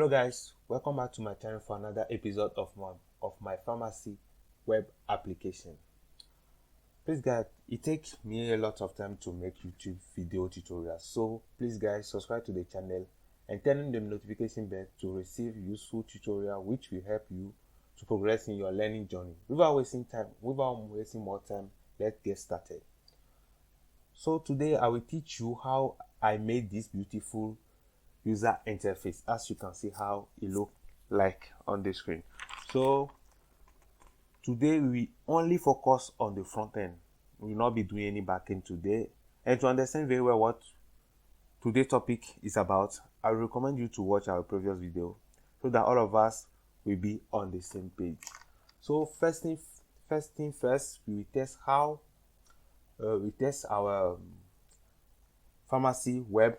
Hello guys, welcome back to my channel for another episode of my pharmacy web application. Please guys, it takes me a lot of time to make YouTube video tutorials, so please guys subscribe to the channel and turn on the notification bell to receive useful tutorial which will help you to progress in your learning journey. Without wasting more time, let's get started. So today I will teach you how I made this beautiful user interface, as you can see how it looks like on the screen. So today we only focus on the front end. We will not be doing any back end today. And to understand very well what today's topic is about, I will recommend you to watch our previous video so that all of us will be on the same page. So first thing first, we test how we test our pharmacy web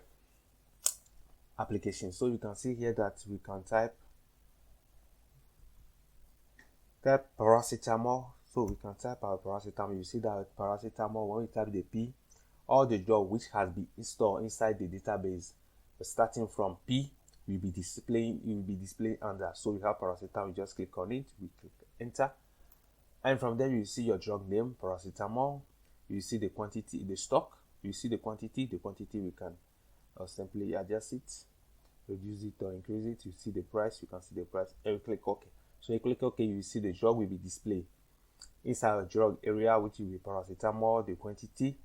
application. So you can see here that we can type paracetamol. So we can type our paracetamol. You see that paracetamol, when we type the P, all the job which has been installed inside the database starting from P will be displayed under. So we have paracetamol, you just click on it, we click enter, and from there you see your drug name, paracetamol. You see the quantity, the stock, you see the quantity we can simply adjust it, reduce it or increase it. You see the price, you can see the price, and you click OK. So you click OK, you see the drug will be displayed inside a drug area, which will be paracetamol, the quantity,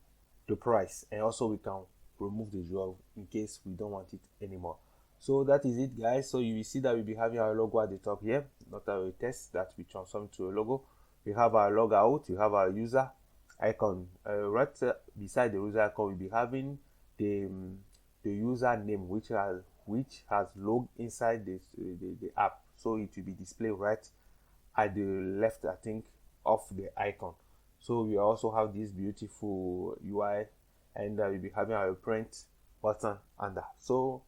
the price, and also we can remove the drug in case we don't want it anymore. So that is it guys. So you will see that we'll be having our logo at the top here, not our text that we transform to a logo. We have our logout, we have our user icon. Right beside the user icon, we'll be having the user name which has logged inside the app. So it will be displayed right at the left, I think, of the icon. So we also have this beautiful UI, and we'll be having our print button under. So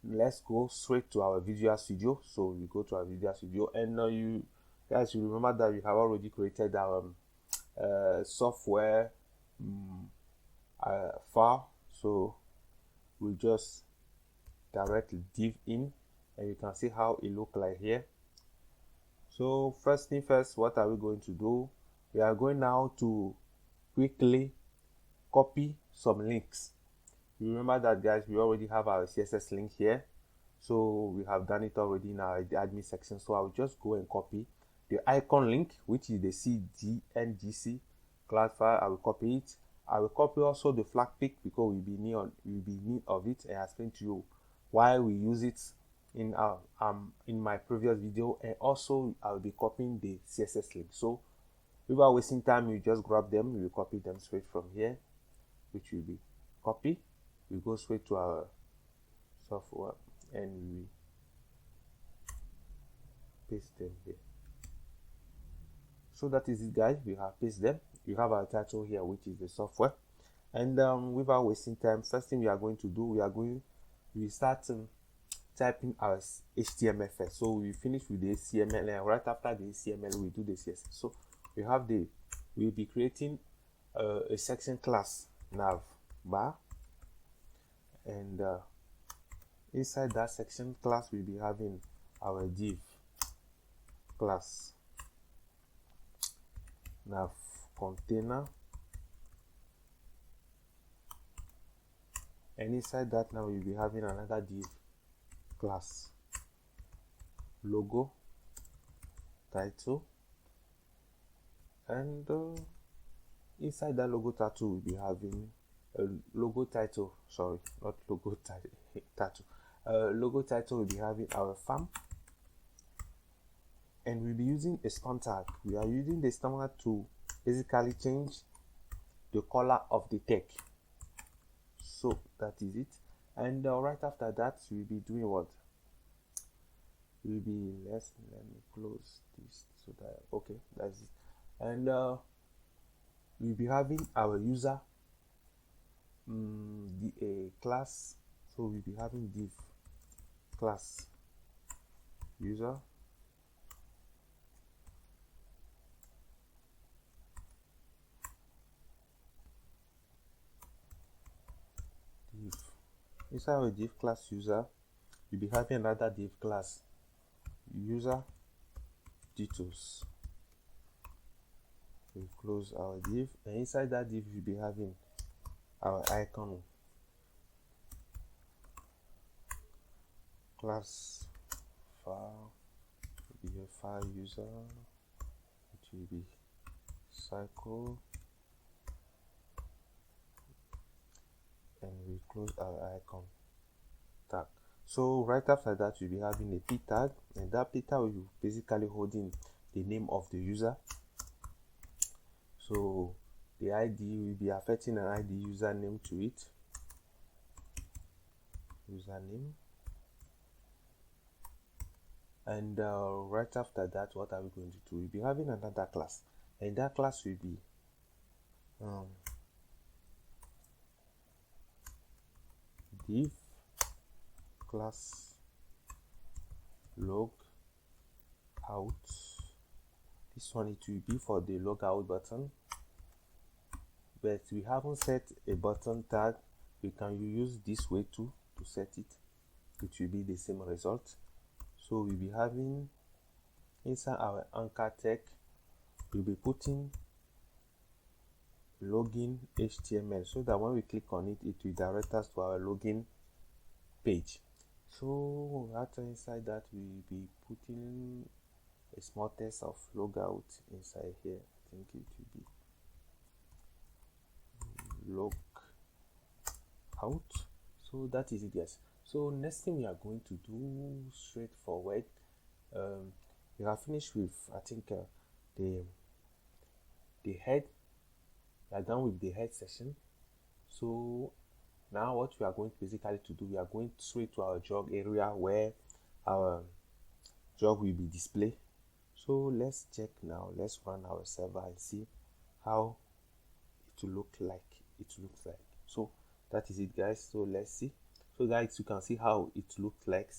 let's go straight to our Visual Studio. So we go to our Visual Studio, and you guys, you remember that we have already created our software file. So we just directly dive in, and you can see how it look like here. So first thing first, what are we going to do? We are going now to quickly copy some links. You remember that guys, we already have our CSS link here, so we have done it already in our admin section. So I will just go and copy the icon link, which is the CDNGC class file. I will copy it. I will copy also the flag pick because we'll be need of it, and I explain to you why we use it in our in my previous video. And also I will be copying the CSS link. So without wasting time, you just grab them, you will copy them straight from here, which will be copy. We go straight to our software and we paste them here. So that is it guys, we have pasted them. You have our title here, which is the software. And without wasting time, first thing we are going to do, we start typing our HTML first. So we finish with the HTML, and right after the HTML we do the CSS. So we have we'll be creating a section class nav bar, and inside that section class we'll be having our div class nav container, and inside that now we'll be having another div class logo title, and inside that logo title we'll be having a logo title, sorry, not logo title, logo title will be having our farm, and we'll be using a span tag. We are using the span tag to basically change the color of the text. So that is it. And right after that we'll be doing what? Let me close this so that okay, that's it. And we'll be having our user class. So we'll be having div class user, inside our div class user we'll be having another div class user details. We close our div, and inside that div we'll be having our icon class file, will be a file user, it will be cycle, and we close our icon tag. So right after that we'll be having a p tag, and that p tag will be basically holding the name of the user. So the ID will be affecting an ID username to it, username. And right after that, what are we going to do? We'll be having another class, and that class will be div class log out. This one, it will be for the logout button, but we haven't set a button tag. We can use this way too to set it. It will be the same result. So we'll be having inside our anchor text, we'll be putting login HTML, so that when we click on it, it will direct us to our login page. So right inside that, we'll be putting a small test of logout inside here. I think it will be log out. So that is it, guys. So next thing we are going to do straightforward, we are finished with, I think, the head. We are done with the head section. So now what we are going to basically to do, we are going straight to our job area where our job will be displayed. So let's check now. Let's run our server and see how it will look like. So that is it, guys. So let's see. So guys, you can see how it looks like.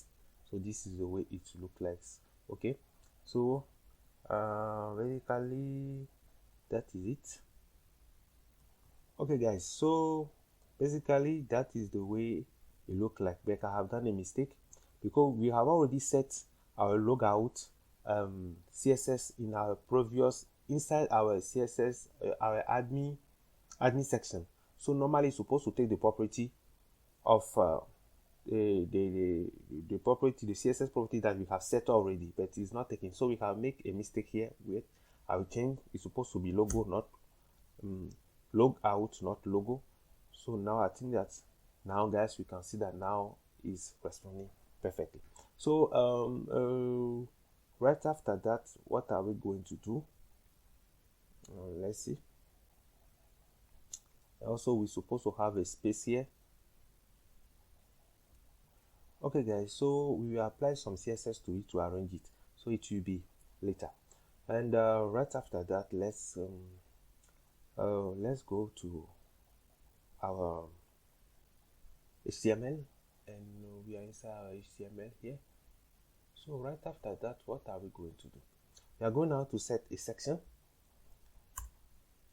So this is the way it looks like. Okay, so basically that is it. Okay guys, so basically that is the way it looks like. But I have done a mistake because we have already set our logout CSS in our previous, inside our CSS, our admin section. So normally it's supposed to take the property of the property, the CSS property that we have set already, but it's not taking. So we can make a mistake here. Wait, I will change. It's supposed to be logo, not log out, not logo. So now I think that now, guys, we can see that now is responding perfectly. So right after that, what are we going to do? Let's see. Also, we're supposed to have a space here. Okay guys, so we will apply some CSS to it to arrange it, so it will be later. And right after that, let's go to our HTML, and we are inside our HTML here. So right after that, what are we going to do? We are going now to set a section.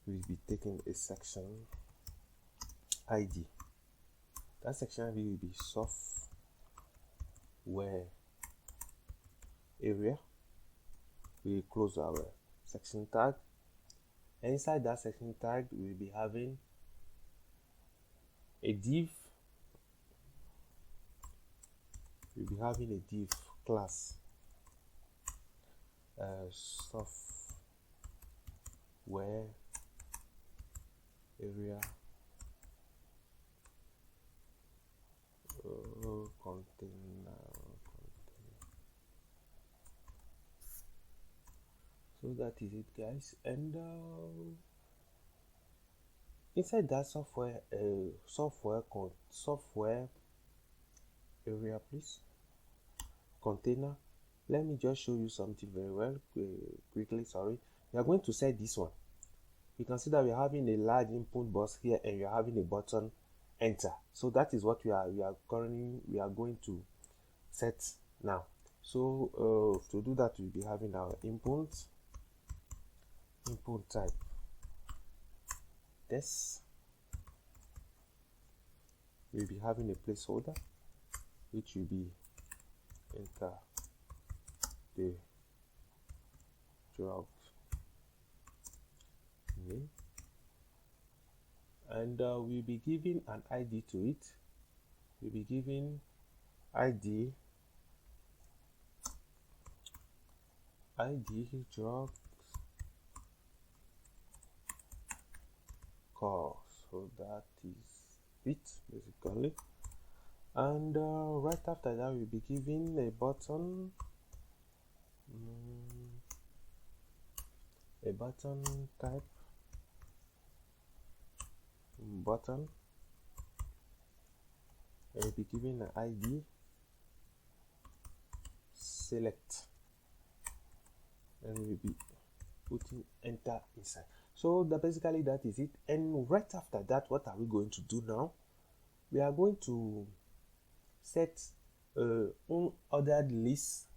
We'll be taking a section ID. That section ID will be software area. We close our section tag. And inside that section tag, we'll be having a div. We'll be having a div class software area container. So that is it, guys. And inside that software area, please, container, let me just show you something very well quickly. Sorry, we are going to set this one. You can see that we are having a large input box here, and we are having a button enter. So that is what we are going to set now. So to do that, we'll be having our input type this. We'll be having a placeholder which will be enter the drug name, and we'll be giving an ID to it. We'll be giving ID drug course. So that is it basically, and right after that we'll be giving a button type button, and we'll be giving an ID select, and we'll be putting enter inside. So basically that is it. And right after that, what are we going to do now? We are going to set unordered list.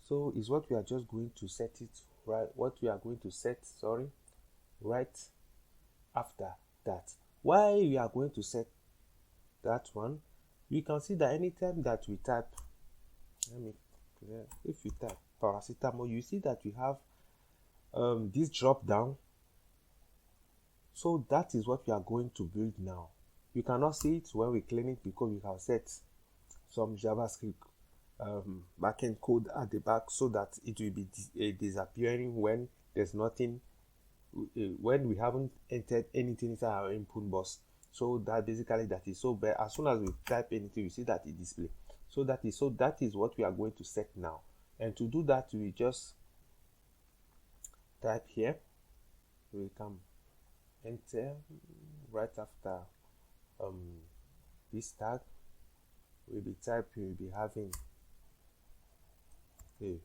So is what we are just going to set it right. What we are going to set, sorry, right after that. Why we are going to set that one? We can see that anytime that we type, if you type paracetamol, you see that we have this drop down. So that is what we are going to build now. You cannot see it when we clean it because we have set some JavaScript backend code at the back, so that it will be disappearing when there's nothing, when we haven't entered anything inside our input box. So that basically that is so bad. As soon as we type anything, you see that it displays. So that is what we are going to set now. And to do that, we just type here. We can enter right after this tag. We'll be having a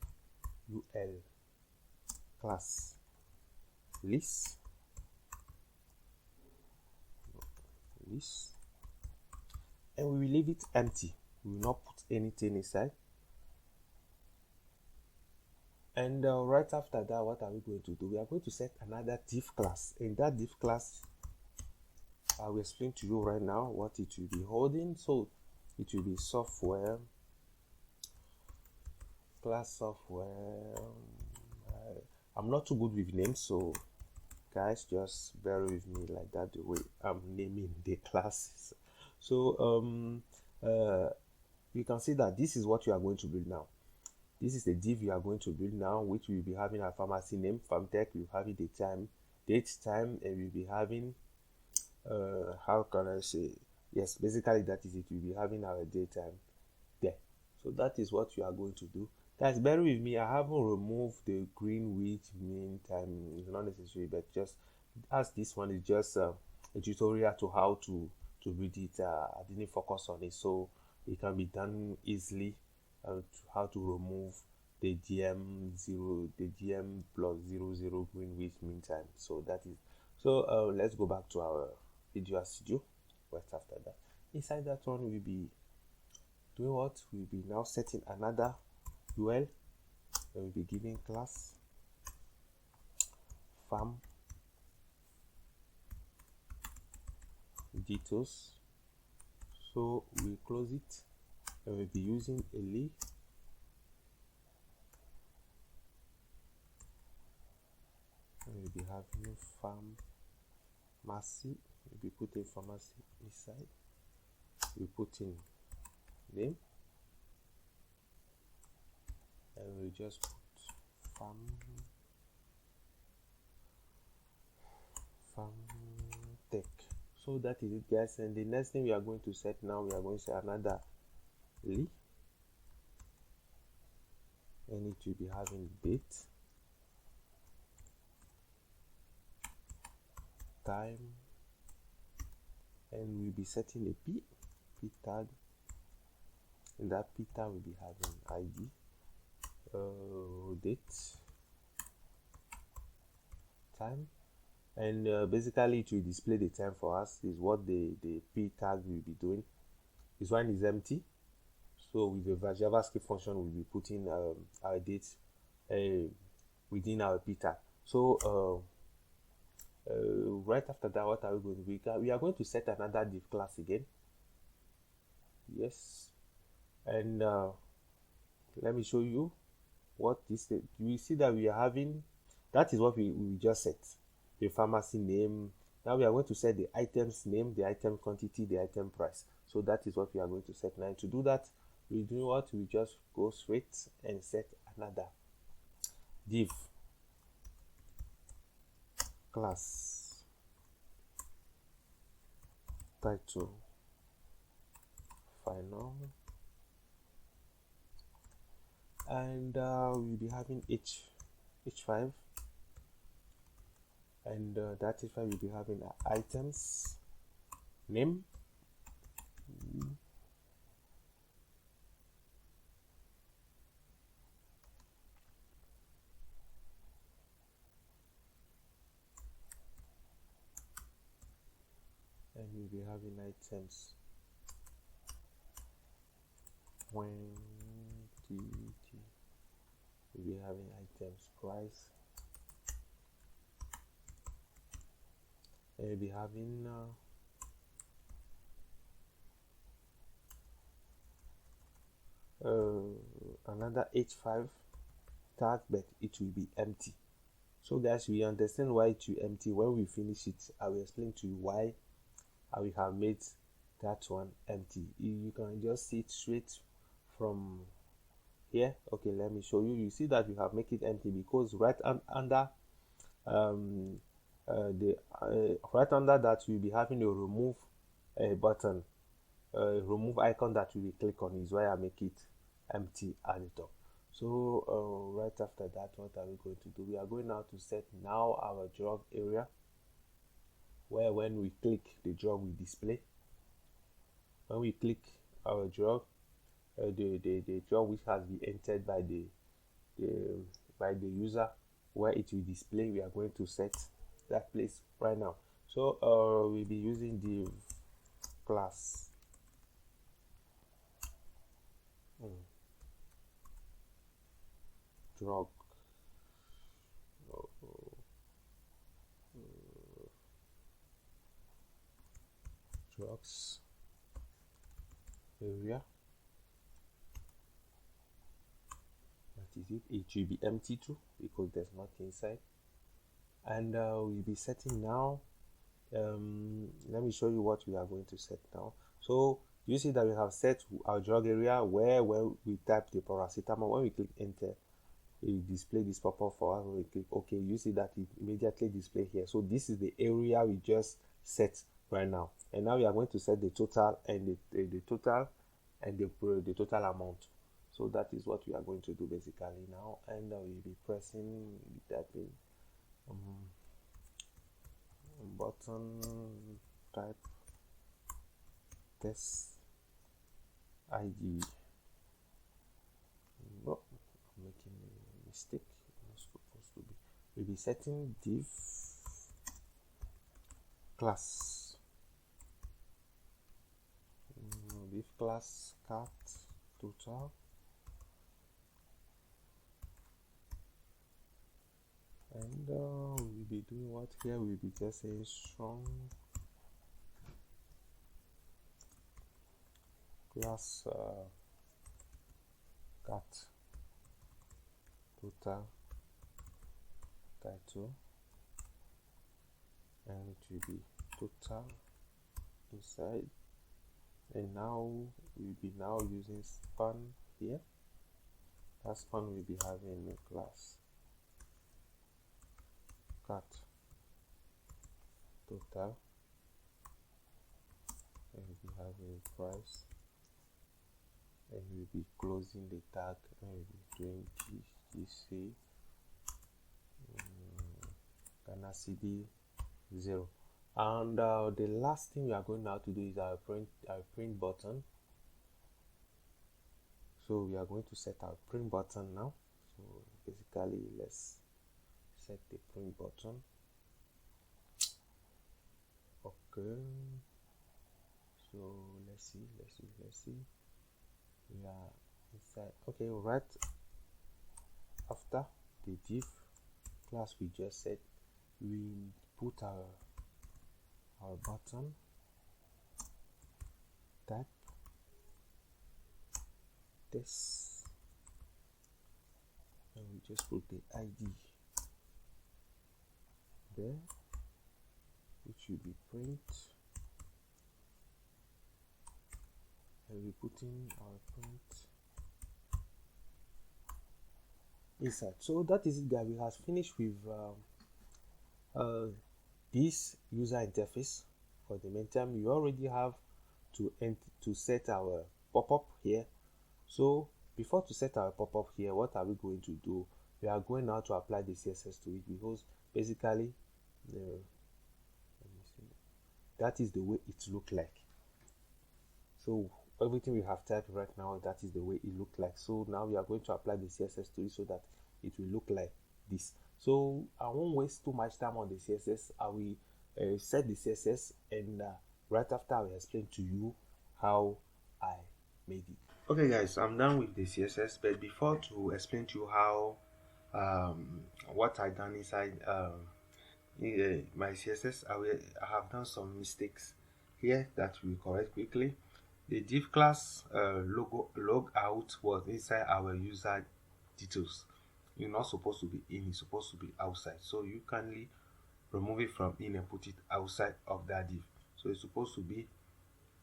UL class list, and we will leave it empty. We will not put anything inside. And right after that, what are we going to do? We are going to set another div class. In that div class, I will explain to you right now what it will be holding. So it will be software class software. I'm not too good with names, so guys, just bear with me like that, the way I'm naming the classes. So you can see that this is what you are going to build now. This is the div you are going to build now, which will be having a pharmacy name, FarmTech. We'll have it date time, and we'll be having how can I say, yes, basically that is it. We'll be having our daytime there. So that is what you are going to do. Guys, bear with me, I haven't removed the green width mean time. It's not necessary, but just as this one is just a tutorial to how to build it. I didn't focus on it, so it can be done easily. How to remove the dm plus 00 green width mean time. So that is so. Let's go back to our Visual Studio. Right after that, inside that one, we'll be doing what? We'll be now setting another UL, and we'll be giving class farm details. So we close it, and we'll be using a leaf, and we'll be having pharmacy. We'll be putting pharmacy inside. We put in name, and we just put FarmTech. So that is it, guys. And the next thing we are going to set now, we are going to set another leaf, and it will be having date, time, and we'll be setting a p tag, and that p tag will be having ID, date, time, and basically it will display the time for us. Is what the p tag will be doing. This one is empty, so with the JavaScript function we'll be putting our date within our p tag. So right after that, what are we going to do? We are going to set another div class again. Yes, And let me show you what this is. You see that we are having, that is what we just set, the pharmacy name. Now we are going to set the items name, the item quantity, the item price. So that is what we are going to set now. And to do that, we do what? We just go straight and set another div class title final, and we'll be having h5, and that h5 will be having items name, and we'll be having items quantity, we'll be having items price, and we'll be having another h5 tag, but it will be empty. So guys, we understand why it will be empty. When we finish it, I will explain to you why I will have made that one empty. You can just see it straight from here. Okay, let me show you. You see that we have make it empty because right under right under that we'll be having a remove button, remove icon that we will click on, is why I make it empty at the top. So right after that, what are we going to do? We are going now to set now our drug area, where when we click, the drug will display. When we click our drug, the drug which has been entered by the user, where it will display, we are going to set that place right now. So we'll be using the class drug drugs area. That is it. It will be empty too because there's nothing inside. And we'll be setting now. Let me show you what we are going to set now. So you see that we have set our drug area where when we type the paracetamol, when we click enter, it will display this pop-up for us. When we click OK, you see that it immediately display here. So this is the area we just set right now. And now we are going to set the total and the total and the total amount. So that is what we are going to do basically now. And we'll be pressing, typing button type test ID. No, I'm making a mistake. It's not supposed to be. We'll be setting div class. Div class cat total. And we'll be doing what here? We'll be just saying strong class cat total title, and it will be total inside. And now we'll be now using span here. That span will be having a class cat total, and we'll be having a price, and we'll be closing the tag, and we'll be doing GC Ghana CD 0. And the last thing we are going now to do is our print button. So we are going to set our print button now. So basically, let's set the print button. Okay, so let's see. We are inside. Okay, right after the div class we just set, we put our button type test, and we just put the ID there, which will be print, and we put in our print inside. So that is it, guys. We have finished with this user interface. For the meantime, we already have to set our pop-up here. So before to set our pop-up here, what are we going to do? We are going now to apply the CSS to it, because basically that is the way it looks like. So everything we have typed right now, that is the way it looks like. So now we are going to apply the CSS to it so that it will look like this. So I won't waste too much time on the CSS. I will set the CSS, and right after I will explain to you how I made it. Okay guys, I'm done with the CSS, but before to explain to you how what I done inside my CSS, I have done some mistakes here that we correct quickly. The div class log out was inside our user details. You're not supposed to be in, it's supposed to be outside. So you kindly remove it from in and put it outside of that div. So it's supposed to be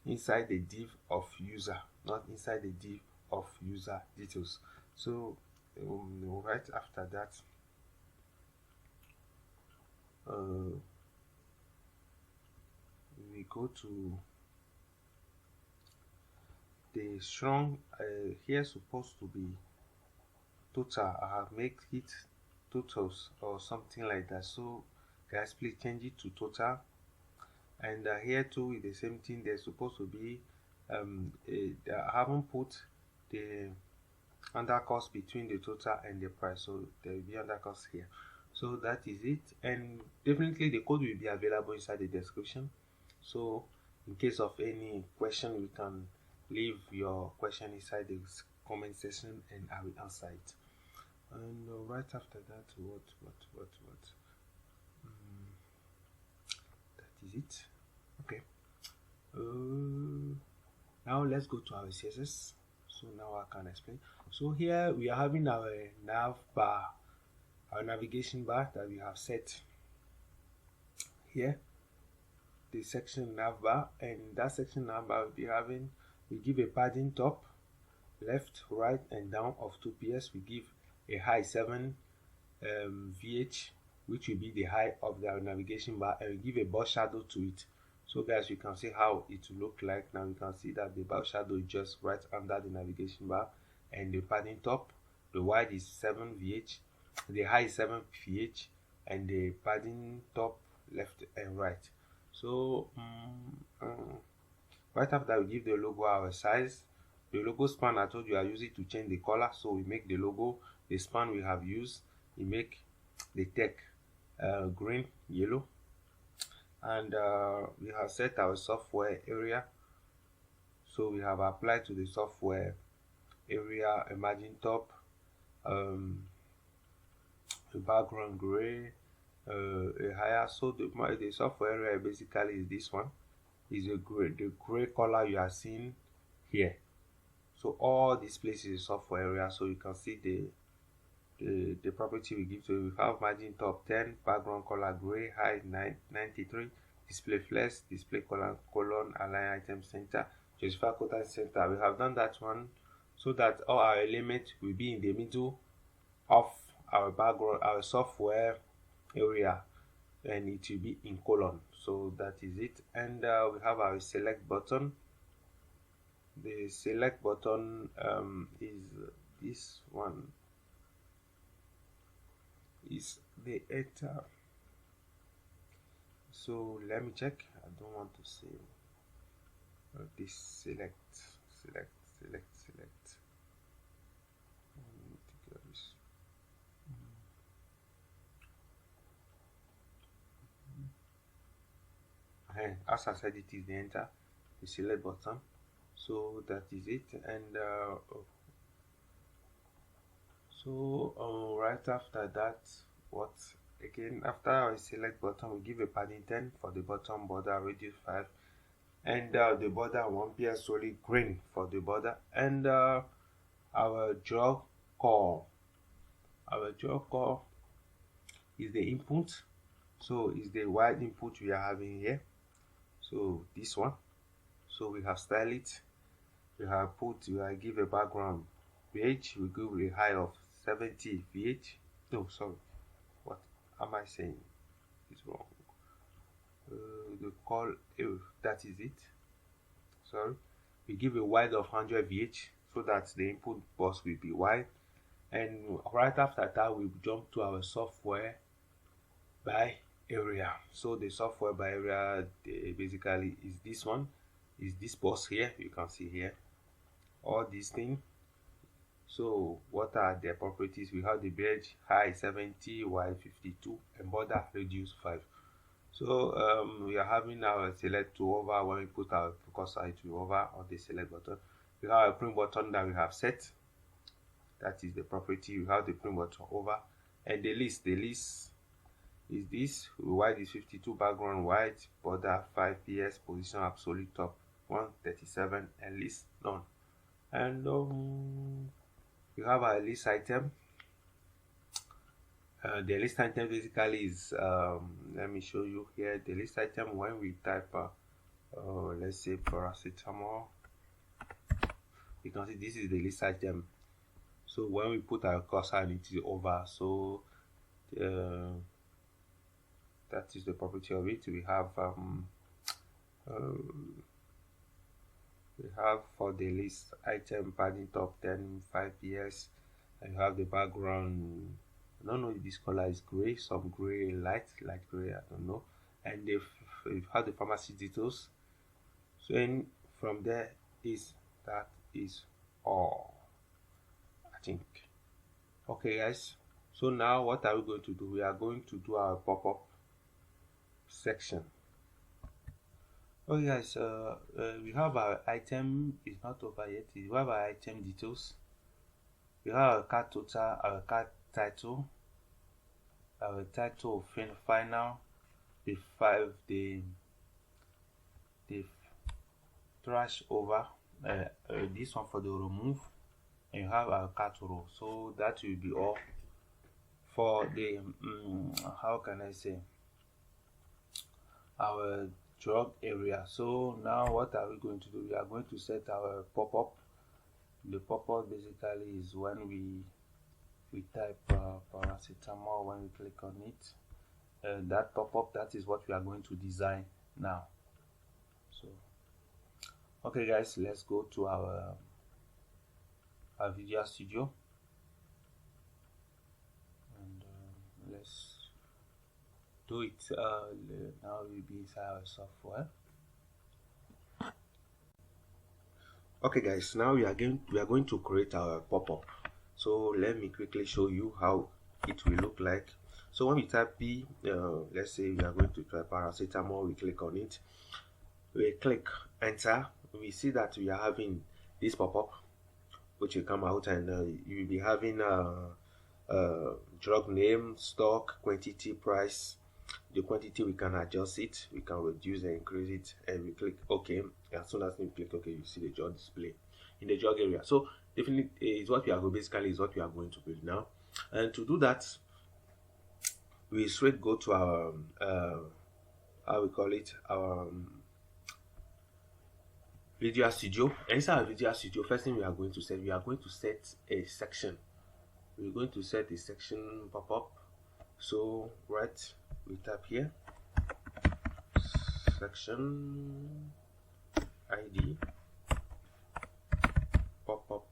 inside the div of user, not inside the div of user details. So right after that, we go to the strong. Here supposed to be total. I have make it totals or something like that. So guys, please change it to total. And here too is the same thing. There's supposed to be I haven't put the undercost between the total and the price, so there will be undercost here. So that is it, and definitely the code will be available inside the description. So in case of any question, you can leave your question inside the comment section and I will answer it. And right after that, that is it. Okay. Now let's go to our CSS. So now I can explain. So here we are having our nav bar, our navigation bar that we have set here, the section nav bar, and that section nav bar will be having, we give a padding top, left, right, and down of 2 ps. We give a high 7 VH, which will be the height of the navigation bar, and we give a box shadow to it. So guys, you can see how it will look like. Now you can see that the box shadow is just right under the navigation bar, and the padding top, the wide is 7 VH, the high is 7 VH, and the padding top left and right. So right after that, we give the logo our size. The logo span, I told you I use it to change the color, so we make the logo, the span we have used, we make the text green, yellow, and we have set our software area. So we have applied to the software area a margin top, a background gray, a higher. So the software area basically is this one, is the gray color you are seeing here. So all these places is software area. So you can see the property we give to it. We have margin top 10, background color gray, height 93, display flex, display colon, align item center, justify quota center. We have done that one so that all our elements will be in the middle of our background, our software area, and it will be in colon. So that is it. And we have our select button. The select button is this one, is the enter. So let me check. I don't want to say this select. As I said, it is the enter, the select button. So that is it. And right after that, what again, after our select button, we give a padding 10 for the bottom border, radius 5, and the border 1 ps solid green for the border, and our drug call. Our drug call is the input, so is the wide input we are having here. So this one, so we have styled it, we have give a background page, we give a height of 70 VH. No, sorry, what am I saying? It's wrong. The call, that is it. Sorry, we give a wide of 100 VH so that the input bus will be wide, and right after that we jump to our software by area. So the software by area basically is this one, is this bus here. You can see here all these things. So what are their properties? We have the badge high 70, wide 52, and border radius 5. So we are having our select to hover. When we put our cursor, it will hover on the select button. We have a print button that we have set. That is the property. We have the print button over, and the list is this. Wide is 52, background white, border 5 PS, position absolute top 137, and list none. And we have our list item. The list item basically is, let me show you here. The list item, when we type let's say paracetamol, you can see this is the list item. So when we put our cursor and it is over, so that is the property of it. We have for the list item padding top 10 5 PS, and you have the background. I don't know if this color is gray, some gray, light gray, I don't know. And you have the pharmacy details. So and from there that is all, I think. Okay guys, so now what are we going to do? We are going to do our pop-up section. Okay guys, we have our item is not over yet. We have our item details. We have our card total, our card title, our title final, the trash over, this one for the remove, and you have our card row. So that will be all for the how can I say, our drug area. So now what are we going to do? We are going to set our pop-up. The pop-up basically is when we type paracetamol. When we click on it, that pop-up, that is what we are going to design now. So okay guys, let's go to our Visual Studio, and let's do it. Now we'll be inside our software. Okay guys, now we are going to create our pop-up. So let me quickly show you how it will look like. So when we type P, let's say we are going to type paracetamol, we click on it, we click enter, we see that we are having this pop-up which will come out, and you will be having drug name, stock, quantity, price. The quantity, we can adjust it, we can reduce and increase it, and we click OK. As soon as we click OK, you see the drug display in the drug area. So definitely is what we are basically is what we are going to build now. And to do that, we straight go to our how we call it, our Visual Studio. And inside our Visual Studio, first thing we are going to set a section. We're going to set a section pop-up. So right, we tap here, section ID, pop-up,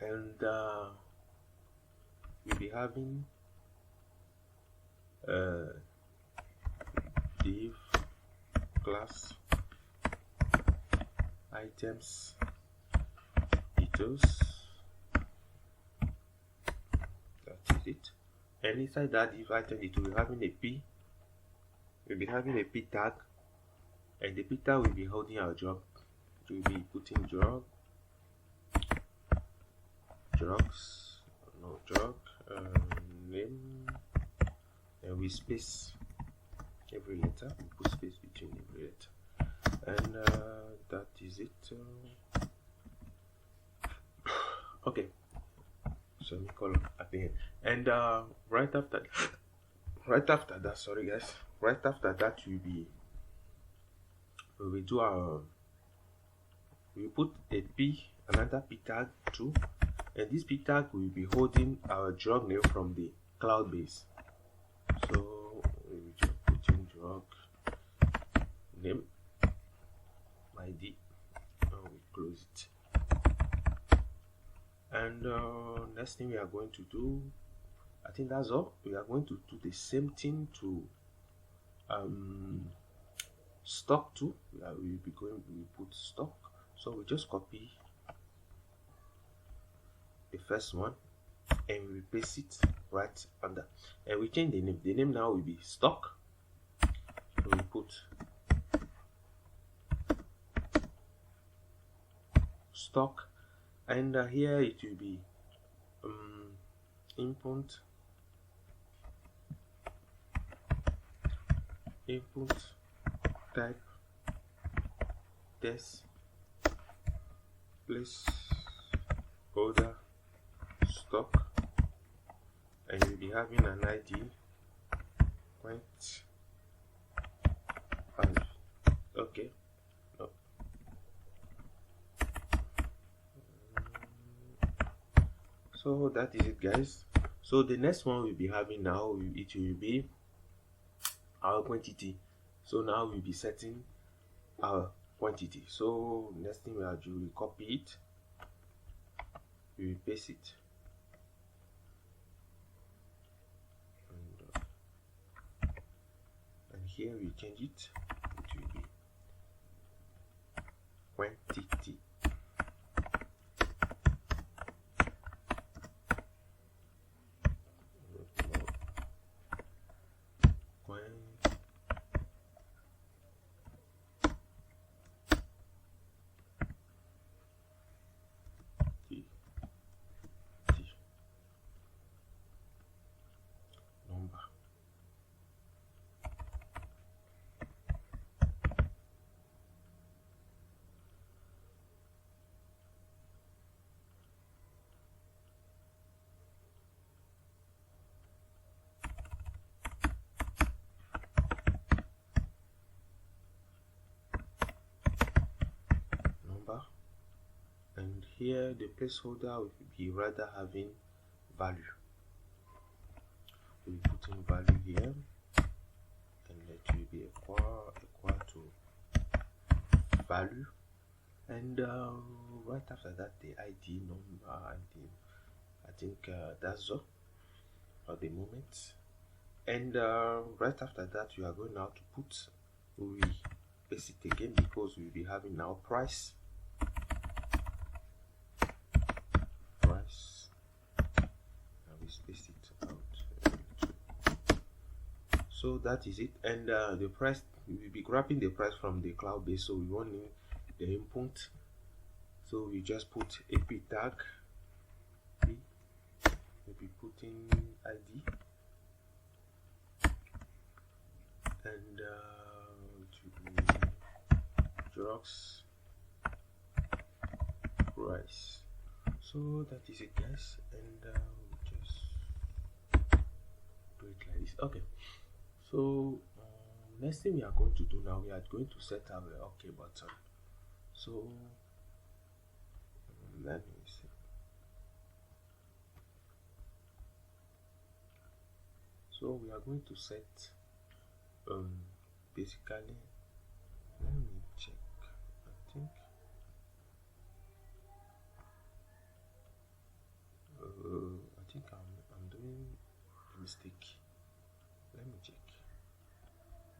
and we'll be having div class items details. That is it. And inside that div item detail, we're having a P. We'll be having a P tag, and the P tag will be holding our drug. We'll be putting drugs, no drug name, and we space every letter. We put space between every letter. and that is it. Okay, semicolon at the end, and right after that, sorry guys, right after that we will do our, we put a p, another p tag too, and this p tag will be holding our drug name from the cloud base. So we will just put in drug name id and we close it. And next thing we are going to do, I think that's all. We are going to do the same thing to stock too. We put stock. So we just copy the first one and we paste it right under, and we change the name. The name now will be stock. So we put stock, and here it will be input type test place order stock, and you'll be having an ID 0.5. okay, no. So that is it guys. So the next one we'll be having now, it will be our quantity. So now we'll be setting our quantity. So next thing we will do, we copy it, we will paste it, and here we change it, it will be quantity. And here the placeholder will be rather having value. We put in value here, and it will be equal to value, and right after that the ID number, ID, I think that's all for the moment. And right after that you are going now to put, we paste it again because we'll be having now price, and we space it out. So that is it. And the price, we will be grabbing the price from the cloud base, so we won't need the input, so we just put a p tag, we'll be putting ID, and drugs price. So that is it guys, and we'll just do it like this. Okay, so next thing we are going to do now, we are going to set our OK button. So let me see. So we are going to set basically, let me check, I think I'm doing a mistake. Let me check,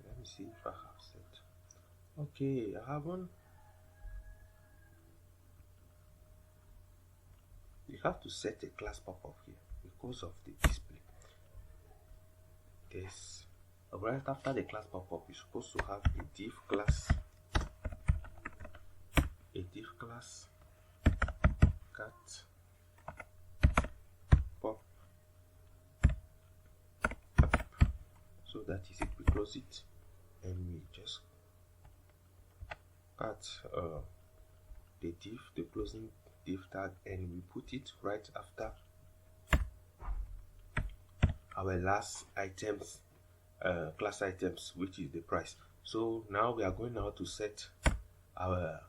let me see if I have set. Okay, I haven't. You have to set a class pop-up here because of the display. There's right after the class pop-up, you're supposed to have a div class, cat pop up. So that is it. We close it and we just at the div, the closing div tag, and we put it right after our last items, class items, which is the price. So now we are going now to set our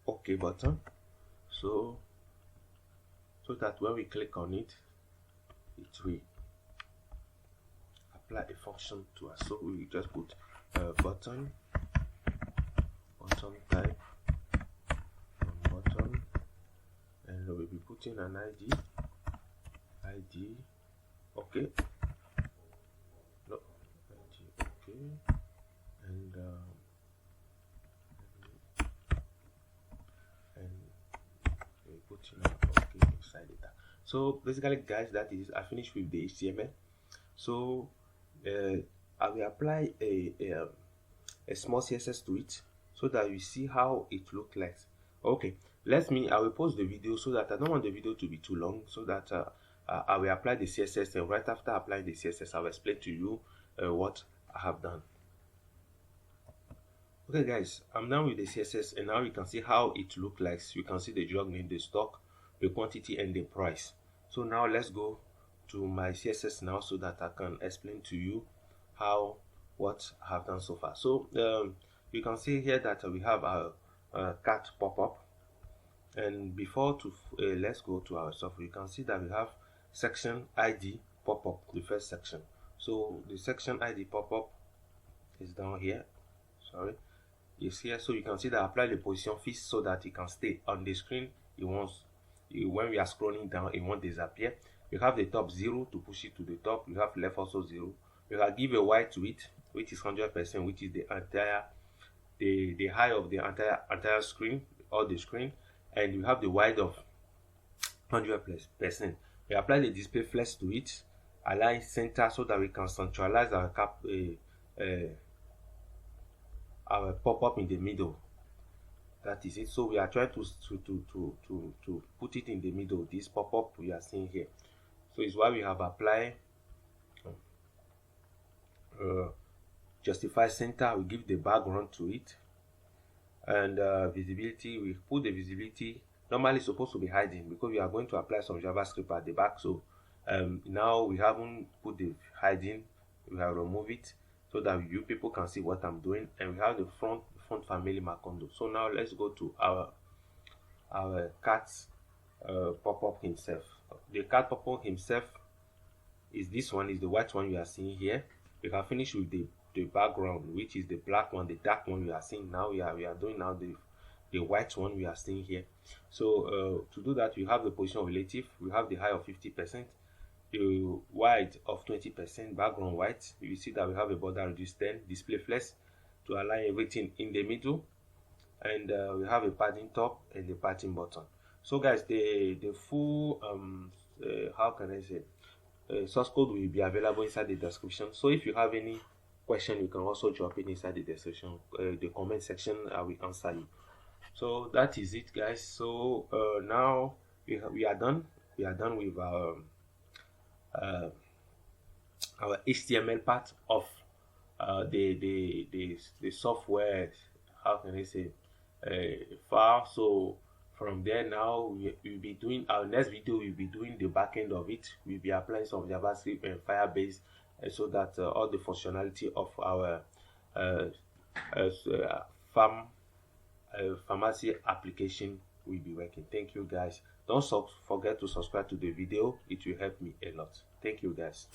OK button, so that when we click on it, it will apply a function to us. So we just put button type button, and we'll be putting an ID. Okay, no ID, okay, and we put in okay inside it. So basically, guys, that is, I finished with the HTML. So I will apply a small CSS to it so that you see how it looks like. Okay, I will pause the video so that I don't want the video to be too long, so that I will apply the CSS, and right after applying the CSS, I will explain to you what I have done. Okay guys, I'm done with the CSS, and now you can see how it looks like. You can see the drug name, the stock, the quantity, and the price. So now let's go to my CSS now so that I can explain to you what I have done so far. So you can see here that we have a cat pop-up, and before let's go to our software. You can see that we have section ID pop-up, the first section. So the section ID pop-up is down here, sorry, is here. So you can see that I apply the position fix so that it can stay on the screen. When we are scrolling down, it won't disappear. You have the top 0 to push it to the top. You have left also 0. You can give a width to it, which is 100%, which is the entire the height of the entire screen, or the screen, and you have the width of 100%. We apply the display flex to it, align center so that we can centralize our pop-up in the middle. That is it. So we are trying to put it in the middle, this pop-up we are seeing here. So it's why we have applied justify center. We give the background to it, and visibility, we put the visibility. Normally it's supposed to be hiding because we are going to apply some JavaScript at the back. So now we haven't put the hiding, we have removed it so that you people can see what I'm doing. And we have the front family Macondo. So now let's go to our cat pop-up himself. The cat pop-up himself is this one, is the white one you are seeing here. We can finish with the background, which is the black one, the dark one we are seeing now. We are doing now the white one we are seeing here. So to do that, we have the position of relative, we have the height of 50%, the width of 20%, background white. You see that we have a border reduced 10, display flex to align everything in the middle, and we have a padding top and the padding bottom. So guys, the full how can I say, source code will be available inside the description. So if you have any question, you can also drop it inside the description, the comment section. I will answer you. So that is it, guys. So now we are done. We are done with our HTML part of the software. How can I say, file. So from there, now we'll be doing our next video. We'll be doing the back end of it. We'll be applying some JavaScript and Firebase, so that all the functionality of our pharmacy application will be working. Thank you guys. Don't forget to subscribe to the video. It will help me a lot. Thank you guys.